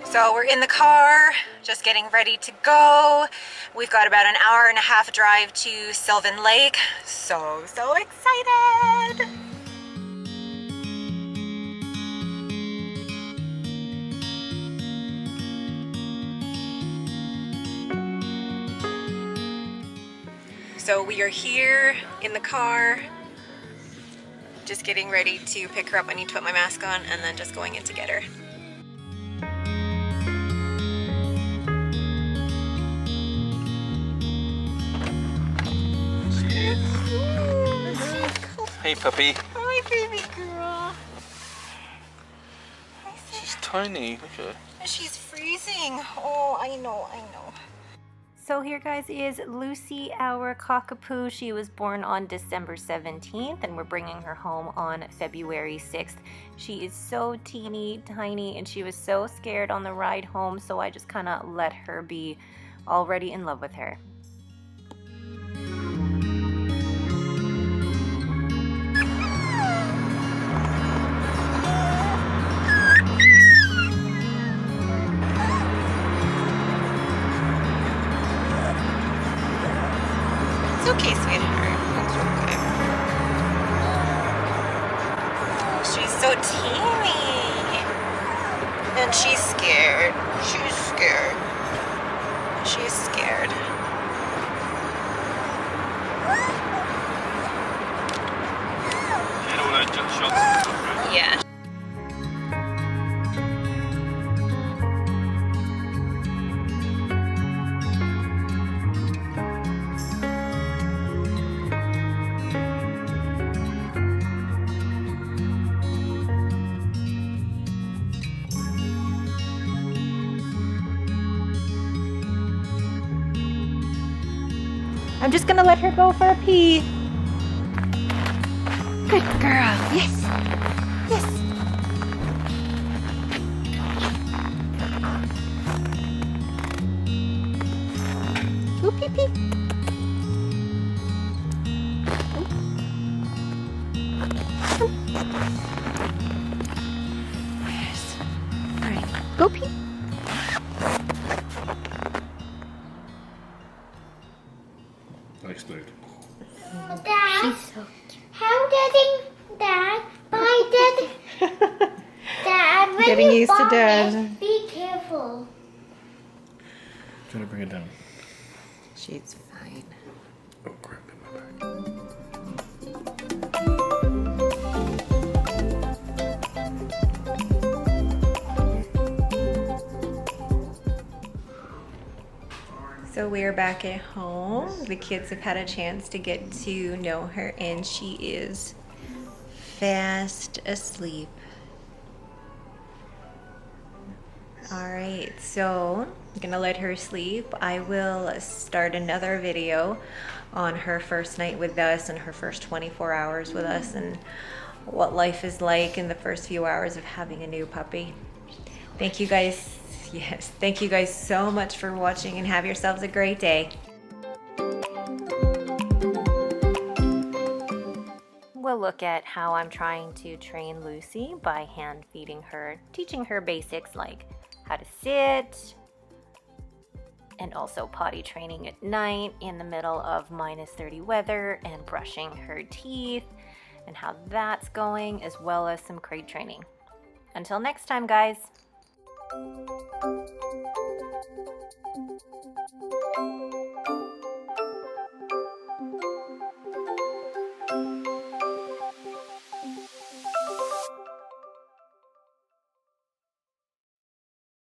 So we're in the car, just getting ready to go. We've got about an hour and a half drive to Sylvan Lake. So excited! So we are here in the car, just getting ready to pick her up. I need to put my mask on and then just going in to get her. Hey, puppy. Hi, baby girl. She's tiny. Look at her. She's freezing. Oh, I know. So here, guys, is Lucy, our Cockapoo. She was born on December 17th, and we're bringing her home on February 6th. She is so teeny tiny, and she was so scared on the ride home, so I just kind of let her be already in love with her. Okay, sweetheart. It's okay. She's so teeny. And she's scared. She's scared. She's scared. Get all those jump shots. Yeah. I'm just gonna let her go for a pee. Good girl. Yes. Yes. Go pee pee. Yes. All right. Go pee. I explode. Dad, She's so cute. how Dad, Dad, when Getting you used to vomit, Dad. be careful. Trying to bring it down. She's fine. Oh, crap, in my back. So we're back at home. The kids have had a chance to get to know her, and she is fast asleep. All right, so I'm gonna let her sleep. I will start another video on her first night with us and her first 24 hours with us and what life is like in the first few hours of having a new puppy. Thank you guys. Yes, thank you guys so much for watching, and have yourselves a great day. We'll look at how I'm trying to train Lucy by hand feeding her, teaching her basics like how to sit, and also potty training at night in the middle of -30 weather, and brushing her teeth and how that's going, as well as some crate training. Until next time, guys.